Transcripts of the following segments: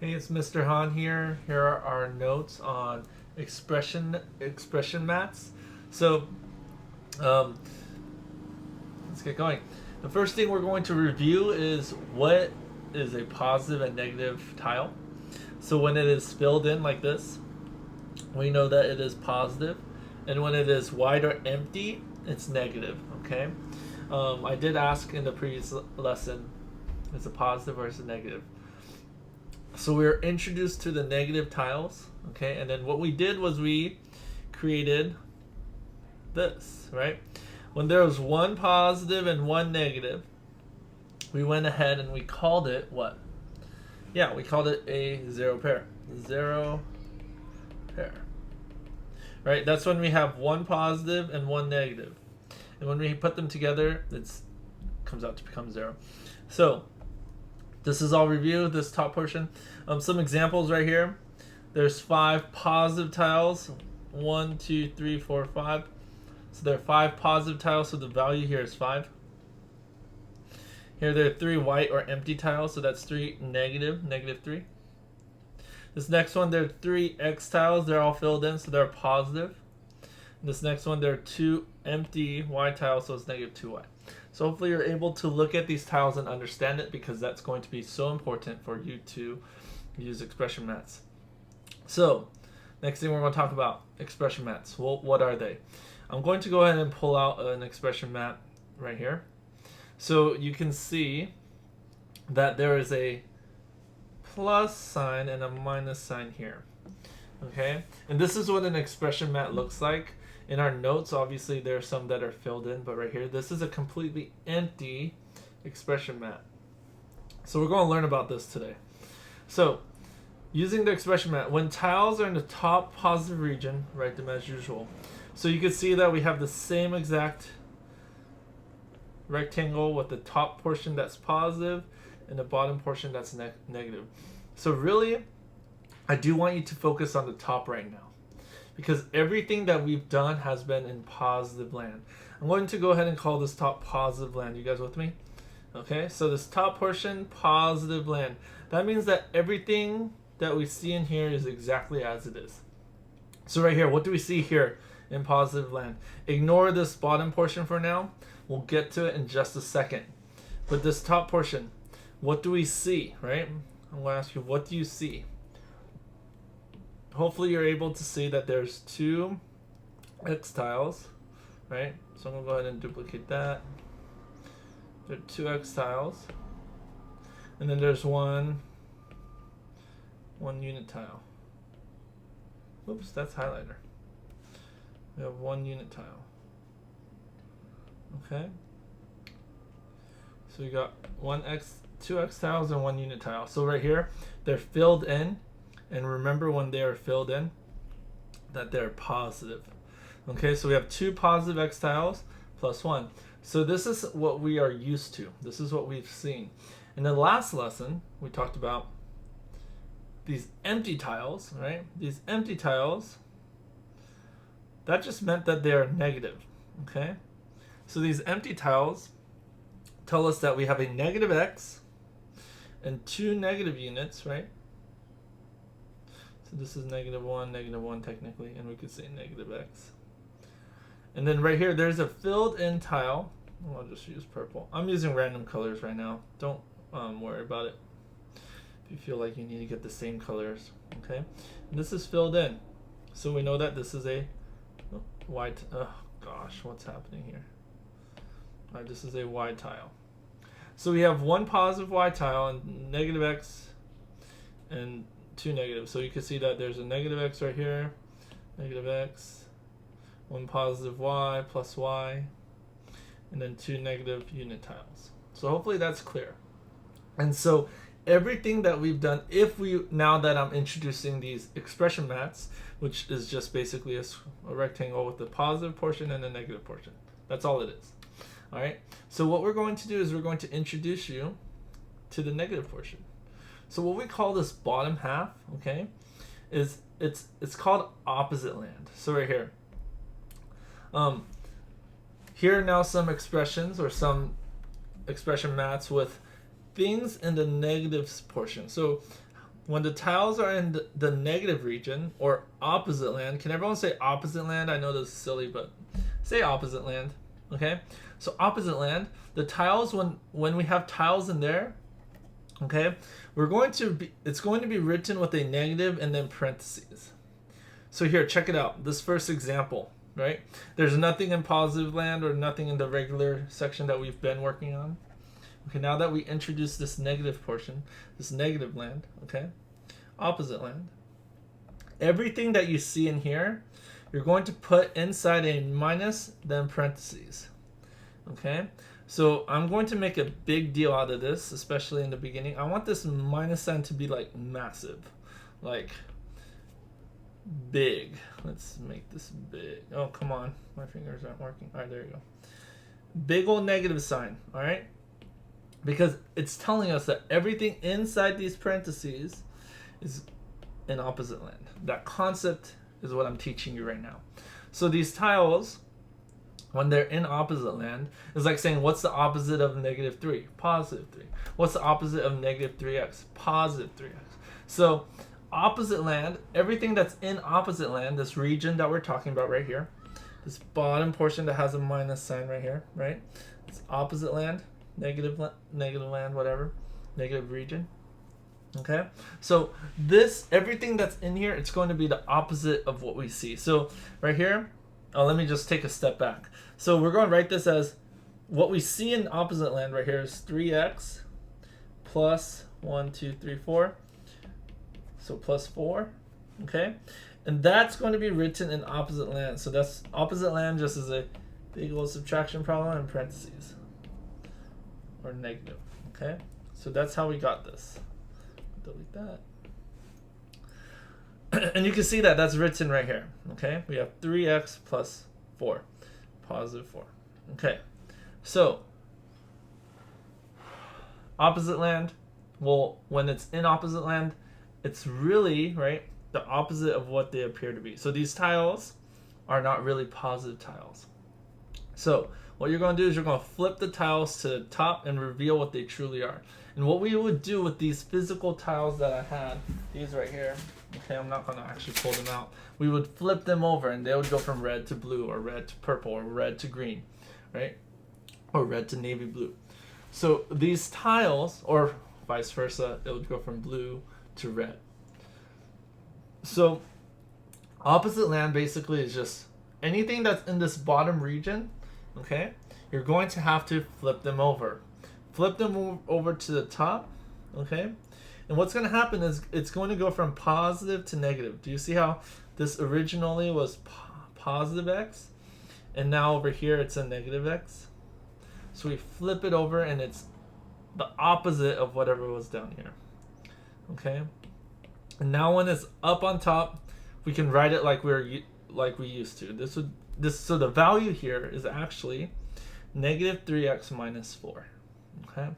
Hey, it's Mr. Han here. Here are our notes on expression mats. So, um, let's get going. The first thing we're going to review is what is a positive and negative tile. So when it is filled in like this, we know that it is positive, and when it is wide or empty, it's negative. Okay. I did ask in the previous lesson, is it positive or is it negative? So we were introduced to the negative tiles, okay, and then what we did was we created this, right? When there was one positive and one negative, we went ahead and we called it what? Yeah, we called it a zero pair. Zero pair. Right? That's when we have one positive and one negative. And when we put them together, it comes out to become zero. So this is all review, this top portion. Some examples right here. There's 5 positive tiles. 1, 2, 3, 4, 5. So there are 5 positive tiles, so the value here is 5. Here there are 3 white or empty tiles, so that's 3 negative, negative 3. This next one, there are 3 X tiles. They're all filled in, so they're positive. This next one, there are 2 empty Y tiles, so it's negative 2Y. So hopefully you're able to look at these tiles and understand it, because that's going to be so important for you to use expression mats. So next thing we're going to talk about, expression mats. Well, what are they? I'm going to go ahead and pull out an expression mat right here. So you can see that there is a plus sign and a minus sign here. Okay, and this is what an expression mat looks like. In our notes, obviously there are some that are filled in, but right here, this is a completely empty expression mat. So we're going to learn about this today. So using the expression mat, when tiles are in the top positive region, write them as usual. So you can see that we have the same exact rectangle with the top portion that's positive and the bottom portion that's negative. So really, I do want you to focus on the top right now, because everything that we've done has been in positive land. I'm going to go ahead and call this top positive land. You guys with me? Okay, so this top portion, positive land. That means that everything that we see in here is exactly as it is. So right here, what do we see here in positive land? Ignore this bottom portion for now. We'll get to it in just a second. But this top portion, what do we see, right? I'm going to ask you, what do you see? Hopefully you're able to see that there's 2 X tiles, right? So I'm going to go ahead and duplicate that. There are 2 X tiles. And then there's one unit tile. Oops, that's highlighter. We have 1 unit tile. Okay. So we got 2 X tiles and 1 unit tile. So right here, they're filled in. And remember, when they are filled in, that they're positive. Okay, so we have 2 positive X tiles plus 1. So this is what we are used to. This is what we've seen. In the last lesson, we talked about these empty tiles, right? These empty tiles, that just meant that they're negative, okay? So these empty tiles tell us that we have a negative X and 2 negative units, right? So this is negative 1 technically, and we could say negative X. And then right here, there's a filled in tile. I'll just use purple. I'm using random colors right now. Don't worry about it if you feel like you need to get the same colors, okay? And this is filled in. So we know that this is a white, oh gosh, what's happening here? All right, this is a Y tile. So we have 1 positive Y tile and negative X and 2 negative. So you can see that there's a negative X right here, negative X, 1 positive Y plus Y, and then 2 negative unit tiles. So hopefully that's clear. And so everything that we've done, now that I'm introducing these expression mats, which is just basically a rectangle with the positive portion and a negative portion. That's all it is. All right. So what we're going to do is we're going to introduce you to the negative portion. So what we call this bottom half, okay, is it's called opposite land. So right here. Here are now some expressions or some expression mats with things in the negative portion. So when the tiles are in the negative region or opposite land, can everyone say opposite land? I know this is silly, but say opposite land. Okay, so opposite land, the tiles, when we have tiles in there, okay, it's going to be written with a negative and then parentheses. So here, check it out. This first example, right? There's nothing in positive land or nothing in the regular section that we've been working on. Okay, now that we introduce this negative portion, this negative land, okay, opposite land, everything that you see in here, you're going to put inside a minus, then parentheses. Okay, so I'm going to make a big deal out of this, especially in the beginning. I want this minus sign to be like massive, like big. Let's make this big. Oh, come on, my fingers aren't working. All right, there you go. Big old negative sign, all right? Because it's telling us that everything inside these parentheses is in opposite land. That concept is what I'm teaching you right now. So these tiles, when they're in opposite land, is like saying, what's the opposite of negative 3? Positive 3. What's the opposite of negative 3x? Positive 3x. So opposite land, everything that's in opposite land, this region that we're talking about right here, this bottom portion that has a minus sign right here, right? It's opposite land, negative land, whatever, negative region. Okay, so this, everything that's in here, it's going to be the opposite of what we see. So right here, let me just take a step back. So we're going to write this as what we see in opposite land right here is 3x plus 1, 2, 3, 4. So plus 4, okay? And that's going to be written in opposite land. So that's opposite land just as a big old subtraction problem in parentheses. Or negative, okay? So that's how we got this. Delete that. And you can see that that's written right here, okay? We have 3x plus 4, positive 4. Okay, so opposite land, well, when it's in opposite land, it's really, right, the opposite of what they appear to be. So these tiles are not really positive tiles. So what you're going to do is you're going to flip the tiles to the top and reveal what they truly are. And what we would do with these physical tiles that I had, these right here, okay, I'm not going to actually pull them out. We would flip them over and they would go from red to blue or red to purple or red to green, right? Or red to navy blue. So these tiles, or vice versa, it would go from blue to red. So opposite land basically is just anything that's in this bottom region, okay, you're going to have to flip them over. Flip them over to the top, okay? And what's going to happen is it's going to go from positive to negative. Do you see how this originally was positive x? And now over here it's a negative x. So we flip it over and it's the opposite of whatever was down here, okay? And now when it's up on top, we can write it like we used to. So the value here is actually negative 3x minus 4. Okay.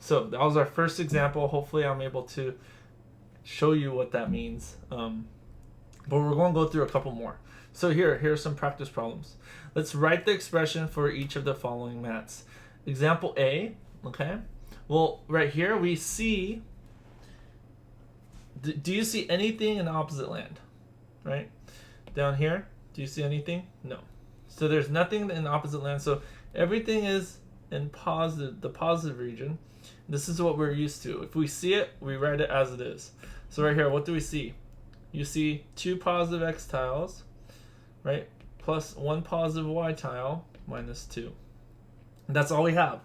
So that was our first example. Hopefully I'm able to show you what that means. But we're going to go through a couple more. So here are some practice problems. Let's write the expression for each of the following mats. Example A, okay? Well, right here we see, do you see anything in opposite land? Right? Down here, do you see anything? No. So there's nothing in opposite land. So everything is in the positive region. This is what we're used to. If we see it, we write it as it is. So right here, what do we see? You see 2 positive x tiles, right? Plus 1 positive y tile minus 2. And that's all we have.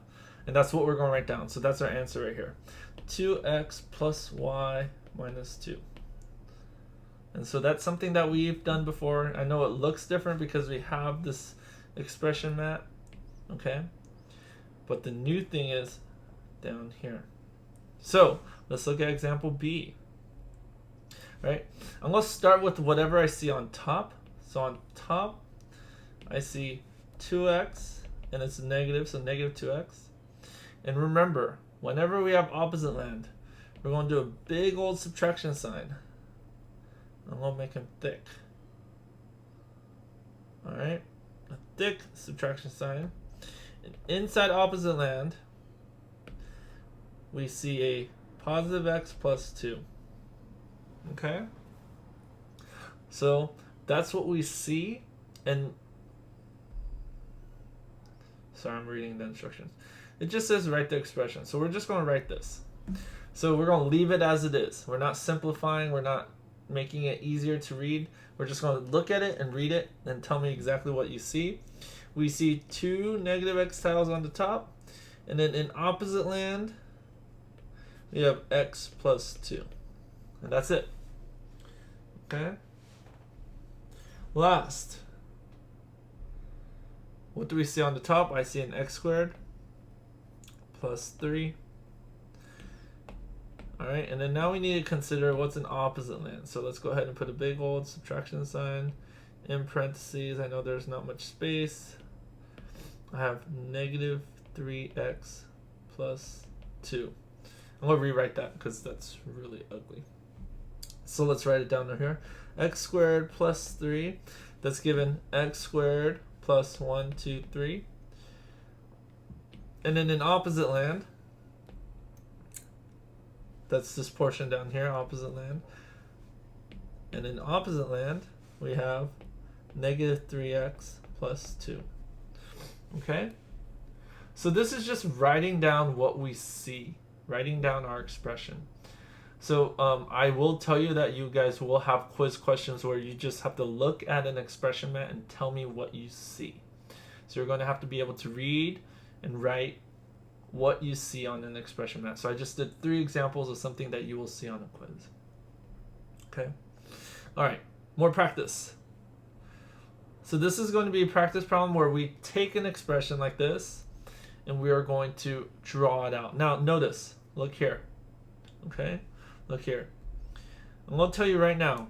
And that's what we're going to write down. So that's our answer right here. 2x plus y minus 2. And so that's something that we've done before. I know it looks different because we have this expression mat, okay? But the new thing is down here. So let's look at example B, right? I'm going to start with whatever I see on top. So on top, I see 2x, and it's negative, so negative 2x. And remember, whenever we have opposite land, we're going to do a big old subtraction sign. I'm going to make them thick. Alright, a thick subtraction sign. And inside opposite land, we see a positive x plus 2. Okay? So that's what we see. And sorry, I'm reading the instructions. It just says write the expression. So we're just going to write this. So we're going to leave it as it is. We're not simplifying. We're not making it easier to read. We're just going to look at it and read it and tell me exactly what you see. We see 2 negative x tiles on the top. And then in opposite land, we have x plus 2. And that's it. Okay? Last. What do we see on the top? I see an x squared plus 3. Alright, and then now we need to consider what's an opposite land. So let's go ahead and put a big old subtraction sign in parentheses. I know there's not much space. I have negative 3x plus 2. I'm going to rewrite that because that's really ugly. So let's write it down here. X squared plus 3. That's given x squared plus 1, 2, 3. And then in opposite land, that's this portion down here, opposite land. And in opposite land, we have negative 3x plus 2. Okay? So this is just writing down what we see, writing down our expression. So I will tell you that you guys will have quiz questions where you just have to look at an expression mat and tell me what you see. So you're going to have to be able to read and write what you see on an expression mat. So I just did 3 examples of something that you will see on a quiz. Okay. All right. More practice. So this is going to be a practice problem where we take an expression like this and we are going to draw it out. Now notice, look here. Okay. Look here. I'm going to tell you right now,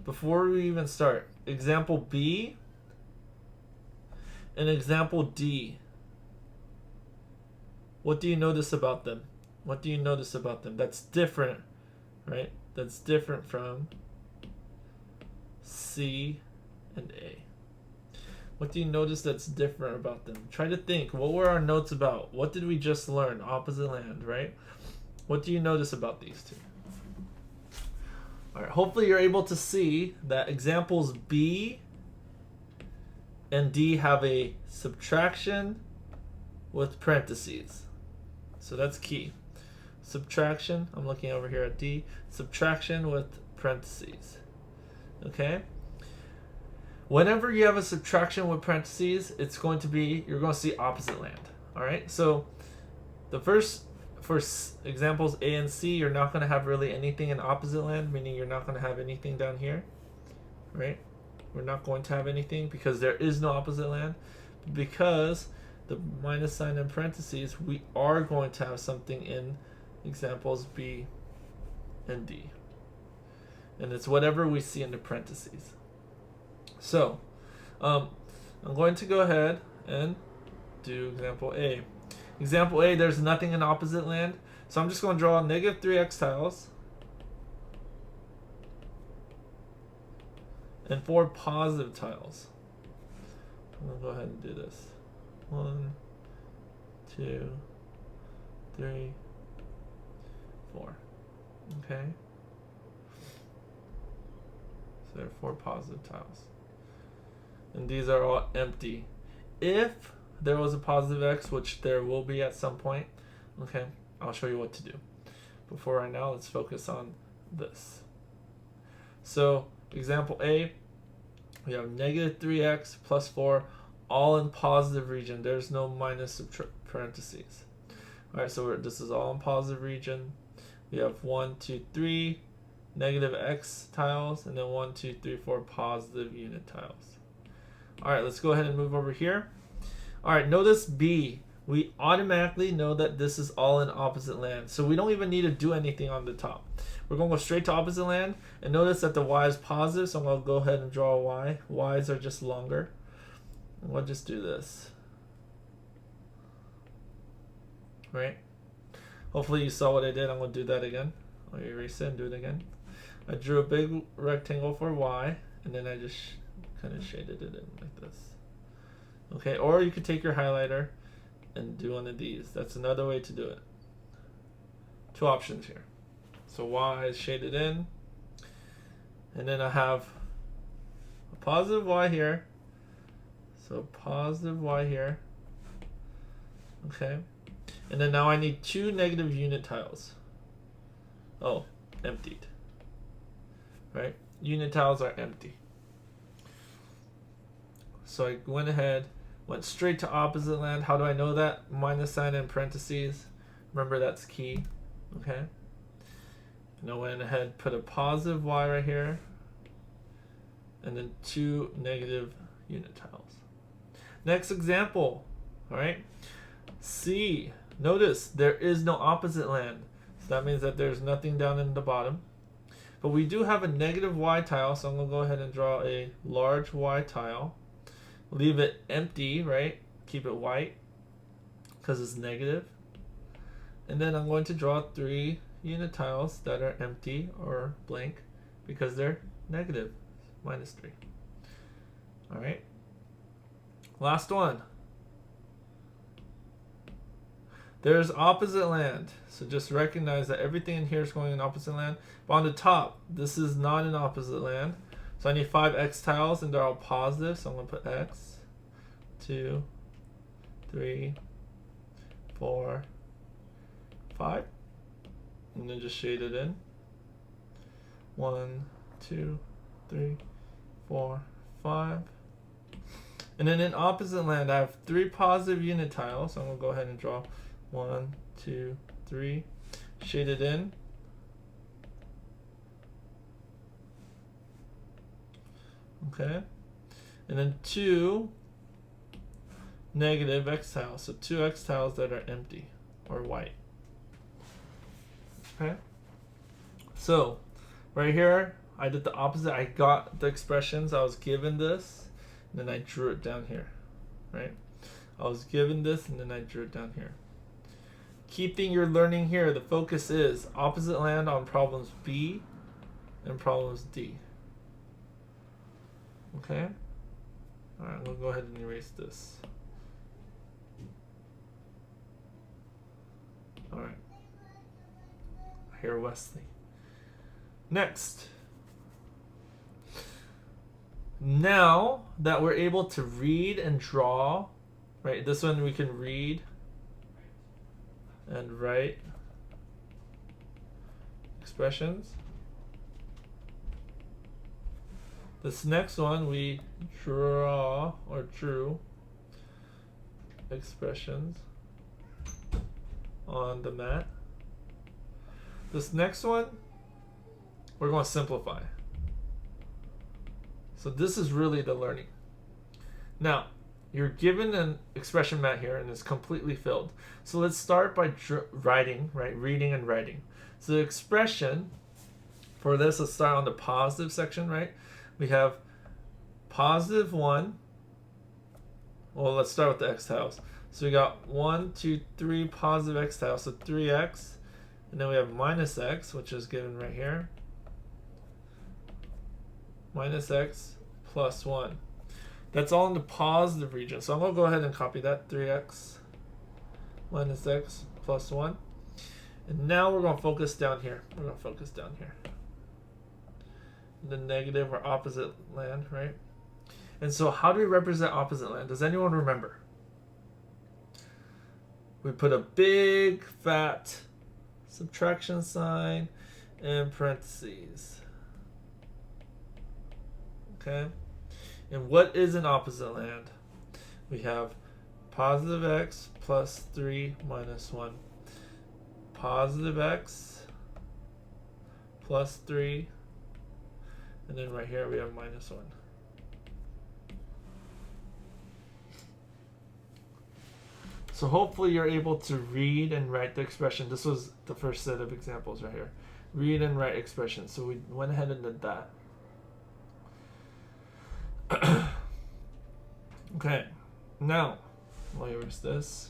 before we even start, example B and example D. What do you notice about them? What do you notice about them? That's different, right? That's different from C and A. What do you notice that's different about them? Try to think. What were our notes about? What did we just learn? Opposite land, right? What do you notice about these two? All right, hopefully you're able to see that examples B and D have a subtraction with parentheses. So that's key. Subtraction, I'm looking over here at D, subtraction with parentheses. Okay? Whenever you have a subtraction with parentheses, it's going to be, you're going to see opposite land. All right? So the first, for examples A and C, you're not going to have really anything in opposite land, meaning you're not going to have anything down here. Right? We're not going to have anything because there is no opposite land. Because the minus sign in parentheses, we are going to have something in examples B and D. And it's whatever we see in the parentheses. So, I'm going to go ahead and do example A. Example A, there's nothing in opposite land. So I'm just going to draw negative 3x tiles. And 4 positive tiles. I'm going to go ahead and do this. 1, 2, 3, 4. Okay. So there are 4 positive tiles. And these are all empty. If there was a positive x, which there will be at some point, okay, I'll show you what to do. But for right now, let's focus on this. So, example A, we have negative 3x plus 4, all in positive region. There's no minus parentheses. Alright, so this is all in positive region. We have 1, 2, 3 negative x tiles, and then 1, 2, 3, 4 positive unit tiles. Alright, let's go ahead and move over here. Alright, notice B. We automatically know that this is all in opposite land. So we don't even need to do anything on the top. We're going to go straight to opposite land. And notice that the y is positive, so I'm going to go ahead and draw a y. Y's are just longer. And we'll just do this. Right? Hopefully you saw what I did. I'm going to do that again. I'll erase it and do it again. I drew a big rectangle for y, and then I just kind of shaded it in like this. Okay, or you could take your highlighter and do one of these. That's another way to do it. two options here. So y is shaded in, and then I have a positive y here, so positive y here, okay, and then now I need two negative unit tiles. Oh, emptied, right? Unit tiles are empty. So I went ahead, went straight to opposite land. How do I know that? Minus sign in parentheses. Remember, that's key. Okay. And I went ahead, put a positive y right here, and then two negative unit tiles. Next example. All right. C. Notice there is no opposite land. So that means that there's nothing down in the bottom. But we do have a negative y tile, so I'm going to go ahead and draw a large y tile. Leave it empty, right? Keep it white because it's negative. And then I'm going to draw 3 unit tiles that are empty or blank because they're negative, minus 3. All right. Last one. There's opposite land. So just recognize that everything in here is going in opposite land. But on the top, this is not an opposite land. So I need 5 x tiles and they're all positive. So I'm going to put x, 2, 3, 4, 5. And then just shade it in. 1, 2, 3, 4, 5. And then in opposite land, I have 3 positive unit tiles. So I'm going to go ahead and draw 1, 2, 3. Shade it in. Okay. And then 2 negative x tiles. So 2 x tiles that are empty or white. Okay. So right here, I did the opposite. I got the expressions. I was given this, and then I drew it down here. Right? I was given this, and then I drew it down here. Keeping your learning here, the focus is opposite land on problems B and problems D. Okay? Alright, we'll go ahead and erase this. Alright. Here, Wesley. Next. Now that we're able to read and draw, right? This one we can read and write expressions. This next one we draw or drew expressions on the mat. This next one we're going to simplify. So this is really the learning. Now, you're given an expression mat here and it's completely filled. So let's start by writing, right? Reading and writing. So the expression for this, let's start on the positive section, right? We have positive 1. Well, let's start with the x tiles. So we got 1, 2, 3 positive x tiles, so 3x. And then we have minus x, which is given right here. Minus x plus 1. That's all in the positive region. So I'm going to go ahead and copy that. 3x minus x plus 1. And now we're going to focus down here. We're going to focus down here. The negative or opposite land, right? And so how do we represent opposite land? Does anyone remember? We put a big fat subtraction sign and parentheses. Okay? And what is an opposite land? We have positive x plus 3 minus 1. Positive x plus 3. And then right here we have minus 1. So hopefully you're able to read and write the expression. This was the first set of examples right here. Read and write expressions. So we went ahead and did that. Okay, now I'll erase this.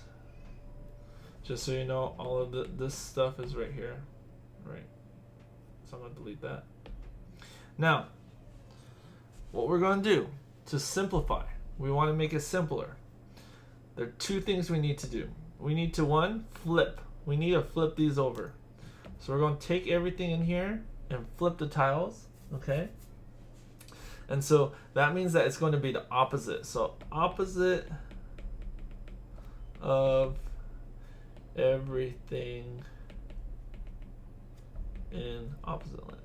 Just so you know, all of this stuff is right here. Right. So I'm going to delete that. Now, what we're going to do to simplify, we want to make it simpler. There are 2 things we need to do. We need to, 1, flip. We need to flip these over. So we're going to take everything in here and flip the tiles, okay? And so that means that it's going to be the opposite. So opposite of everything in opposite land.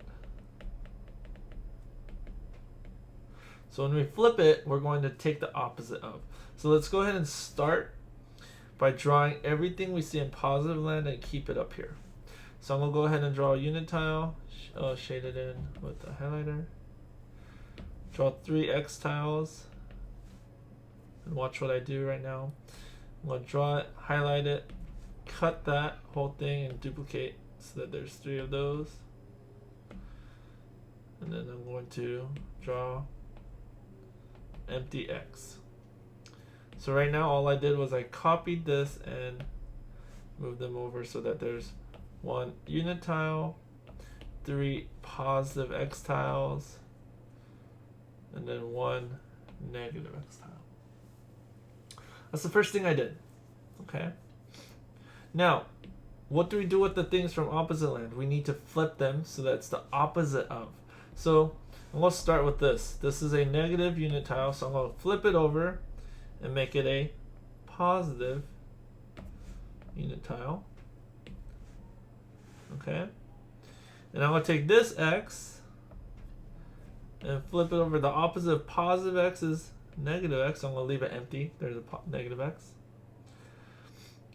So when we flip it, we're going to take the opposite of. So let's go ahead and start by drawing everything we see in positive land and keep it up here. So I'm going to go ahead and draw a unit tile, shade it in with the highlighter. Draw 3 X tiles, and watch what I do right now. I'm going to draw it, highlight it, cut that whole thing and duplicate so that there's 3 of those. And then I'm going to draw empty X. So right now all I did was I copied this and moved them over so that there's 1 unit tile, 3 positive X tiles, and then 1 negative X tile. That's the first thing I did. Okay. Now, what do we do with the things from opposite land? We need to flip them so that's the opposite of. So let's start with this. This is a negative unit tile, so I'm going to flip it over and make it a positive unit tile. Okay. And I'm going to take this X and flip it over. The opposite of positive X is negative X. So I'm going to leave it empty. There's a negative X.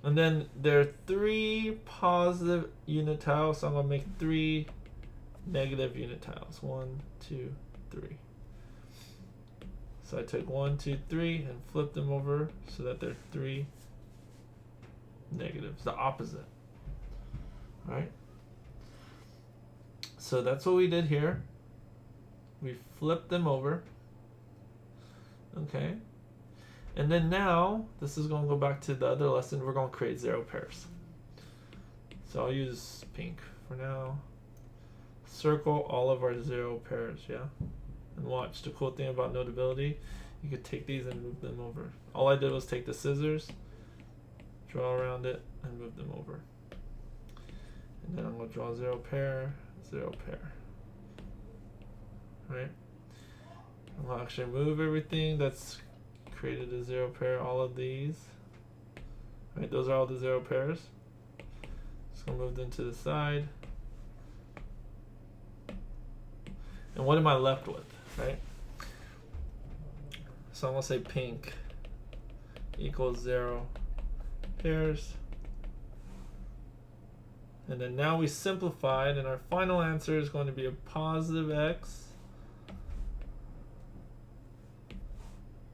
And then there are 3 positive unit tiles. So I'm going to make 3 negative unit tiles. 1, 2, 3. So I took 1, 2, 3 and flipped them over so that they're 3 negatives, the opposite. Alright. So that's what we did here. We flipped them over. Okay. And then now, this is going to go back to the other lesson. We're going to create 0 pairs. So I'll use pink for now. Circle all of our 0 pairs, yeah? And watch, the cool thing about Notability, you could take these and move them over. All I did was take the scissors, draw around it, and move them over. And then I'm going to draw 0 pair, 0 pair. Right? I'm going to actually move everything that's created a 0 pair, all of these. Right, those are all the 0 pairs. Just going to move them to the side. And what am I left with, right? So I'm going to say pink equals 0 pairs. And then now we simplified, and our final answer is going to be a positive X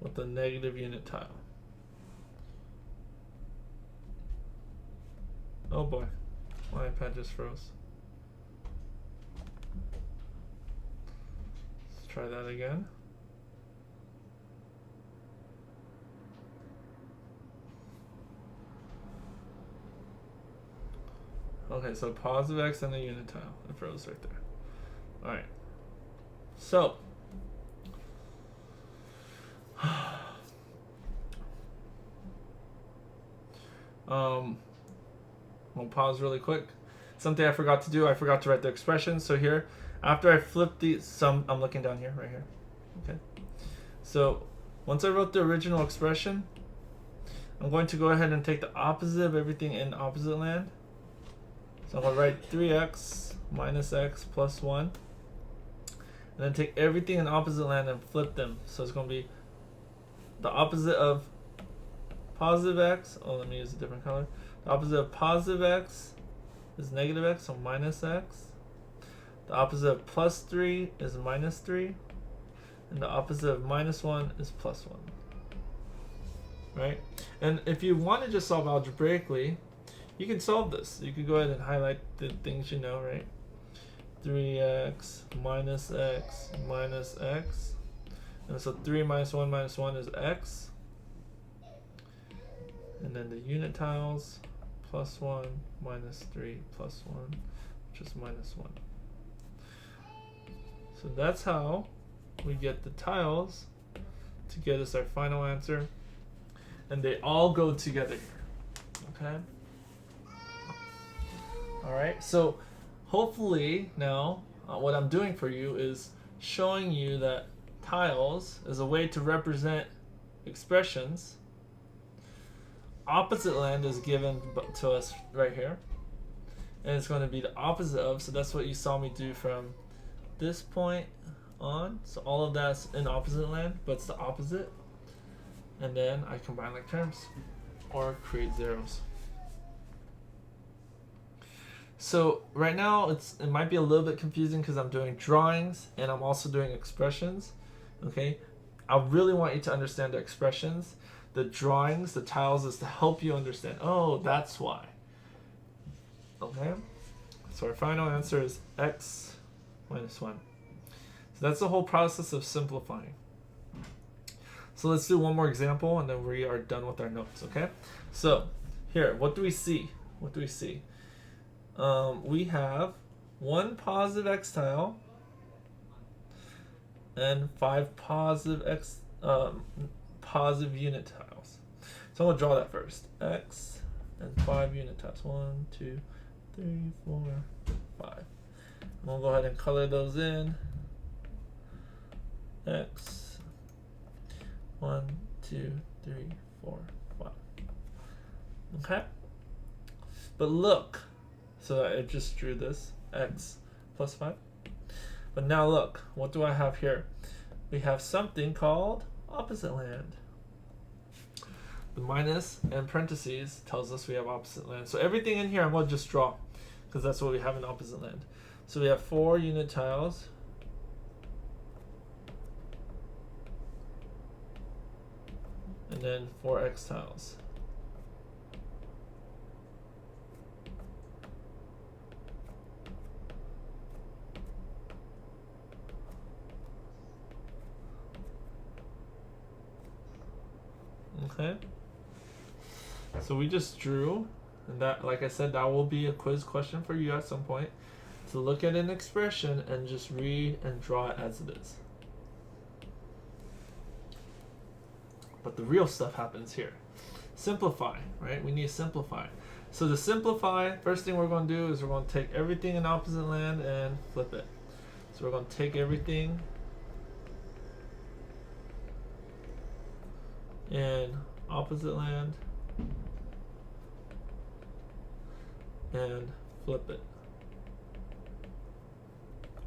with a negative unit tile. Oh boy, my iPad just froze. Let's try that again. Okay, so positive X and a unit tile. It froze right there. Alright. So we'll pause really quick. Something I forgot to do, I forgot to write the expression. So here, after I flip I'm looking down here, right here. Okay. So once I wrote the original expression, I'm going to go ahead and take the opposite of everything in opposite land. So I'm going to write 3x minus x plus 1. And then take everything in opposite land and flip them. So it's going to be the opposite of positive x. Oh, let me use a different color. The opposite of positive x is negative x, so minus x. The opposite of plus 3 is minus 3. And the opposite of minus 1 is plus 1. Right? And if you want to just solve algebraically, you can solve this. You can go ahead and highlight the things you know, right? 3x minus x minus x. And so 3 minus 1 is x. And then the unit tiles, plus 1 minus 3 plus 1, which is minus 1. So that's how we get the tiles to get us our final answer. And they all go together here. Okay? Alright, so hopefully now what I'm doing for you is showing you that tiles is a way to represent expressions. Opposite land is given to us right here, and it's going to be the opposite of, so that's what you saw me do from this point on. So all of that's in opposite land, but it's the opposite, and then I combine like terms or create zeros. So right now it might be a little bit confusing because I'm doing drawings and I'm also doing expressions. Okay, I really want you to understand the expressions. The drawings, the tiles is to help you understand. Oh, that's why. Okay, so our final answer is x minus 1. So that's the whole process of simplifying. So let's do one more example and then we are done with our notes, okay? So here, what do we see? What do we see? We have one positive x tile and 5 positive positive unit tiles. So I'm going to draw that first. X and 5 unit tiles. 1, 2, 3, 4, 5. I'm going to go ahead and color those in. X, 1, 2, 3, 4, 5. Okay? But look, so I just drew this, x plus 5. But now look, what do I have here? We have something called opposite land. The minus and parentheses tells us we have opposite land. So everything in here I'm going to just draw because that's what we have in opposite land. So we have 4 unit tiles. And then 4 x tiles. Okay, so we just drew, and that, like I said, that will be a quiz question for you at some point, to look at an expression and just read and draw it as it is. But the real stuff happens here. Simplify, right? We need to simplify. So to simplify, first thing we're going to do is we're going to take everything in opposite land and flip it. So we're going to take everything in opposite land and flip it.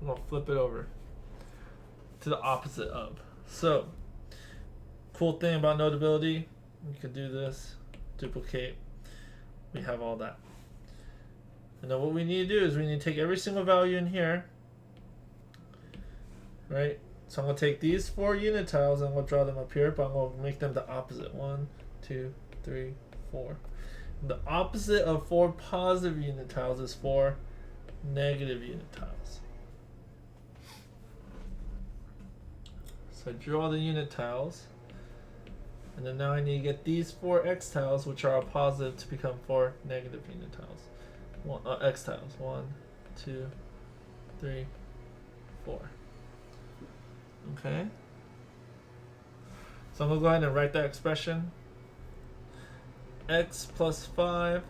I'm going to flip it over to the opposite of. So, cool thing about Notability, you can do this, duplicate, we have all that. And then what we need to do is we need to take every single value in here, right? So I'm going to take these 4 unit tiles and I'm going to draw them up here, but I'm going to make them the opposite. 1, 2, 3, 4. The opposite of 4 positive unit tiles is 4 negative unit tiles. So I draw the unit tiles. And then now I need to get these 4 x tiles, which are positive, to become 4 negative unit tiles. X tiles. 1, 2, 3, 4. Okay, so I'm going to go ahead and write that expression. X plus 5,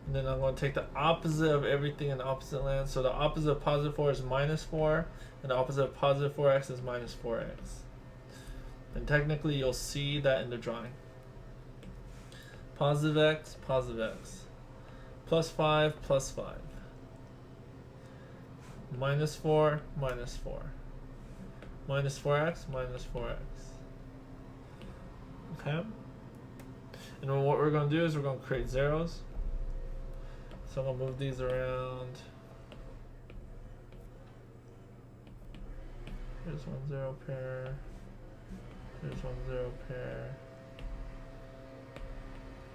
and then I'm going to take the opposite of everything in the opposite land. So the opposite of positive 4 is minus 4, and the opposite of positive 4x is minus 4x. And technically you'll see that in the drawing. Positive x, plus 5, plus 5. Minus 4, minus 4. Minus 4x, minus 4x. Okay? And then what we're going to do is we're going to create zeros. So I'm going to move these around. Here's 1 0 pair. Here's 1 0 pair.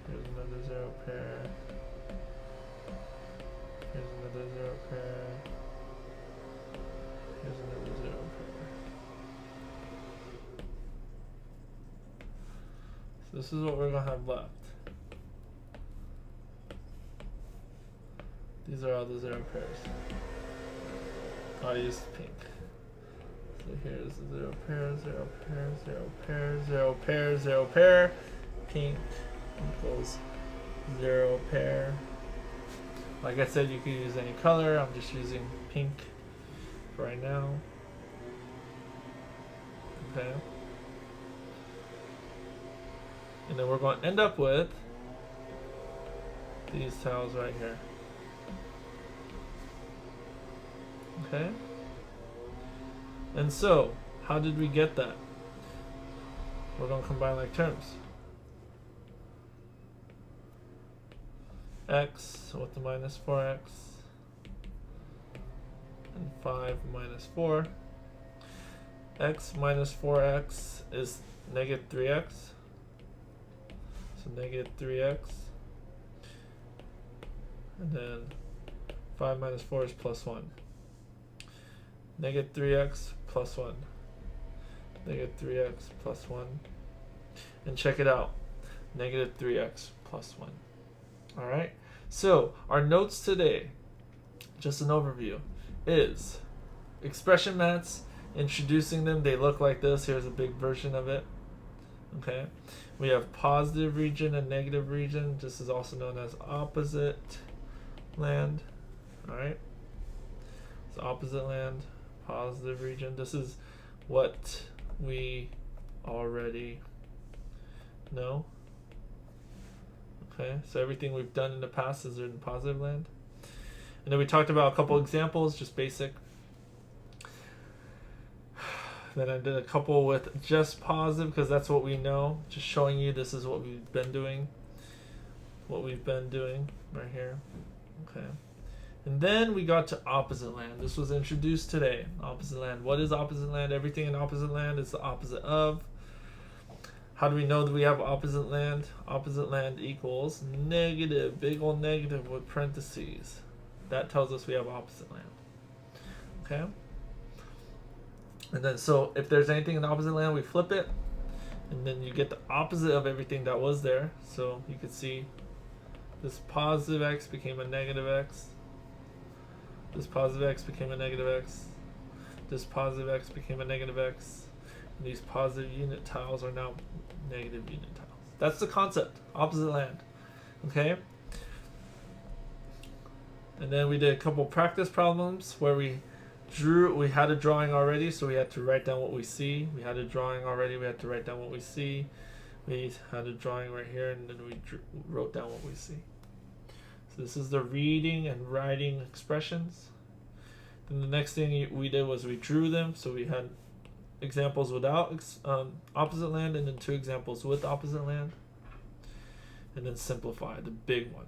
Here's another 0 pair. Here's another 0 pair. Here's another 0 pair. So this is what we're going to have left. These are all the 0 pairs. I used pink. So here's the 0 pair, 0 pair, 0 pair, 0 pair, 0 pair. Pink equals 0 pair. Like I said, you could use any color. I'm just using pink for right now. Okay. And then we're going to end up with these tiles right here. Okay. And so, how did we get that? We're going to combine like terms. X with the minus 4x and 5 minus 4. X minus 4x is negative 3x. So negative 3x. And then 5 minus 4 is plus 1. Negative 3x plus 1. Negative 3x plus 1. And check it out. Negative 3x plus 1. Alright, so our notes today, just an overview, is expression mats, introducing them. They look like this. Here's a big version of it. Okay, we have positive region and negative region. This is also known as opposite land. Alright, it's opposite land, positive region. This is what we already know. Okay, so everything we've done in the past is in positive land. And then we talked about a couple examples, just basic. Then I did a couple with just positive because that's what we know. Just showing you this is what we've been doing. What we've been doing right here. Okay. And then we got to opposite land. This was introduced today. Opposite land. What is opposite land? Everything in opposite land is the opposite of. How do we know that we have opposite land? Opposite land equals negative, big old negative with parentheses. That tells us we have opposite land. Okay? And then so if there's anything in the opposite land, we flip it. And then you get the opposite of everything that was there. So you could see this positive x became a negative x. This positive x became a negative x. This positive x became a negative x. And these positive unit tiles are now negative unit tiles. That's the concept. Opposite land. Okay? And then we did a couple practice problems where we had a drawing already, so we had to write down what we see. We had a drawing already, we had to write down what we see. We had a drawing right here, and then we wrote down what we see. So this is the reading and writing expressions. Then the next thing we did was we drew them. So we had examples without opposite land, and then 2 examples with opposite land. And then simplify, the big one.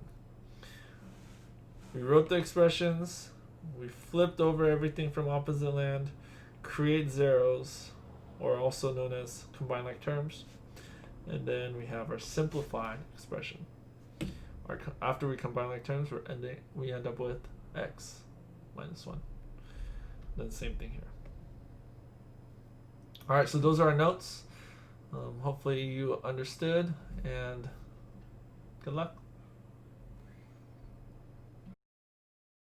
We wrote the expressions. We flipped over everything from opposite land, create zeros, or also known as combine like terms. And then we have our simplified expression. After we combine like terms, we end up with x minus 1. Then same thing here. Alright, so those are our notes. Hopefully you understood, and good luck.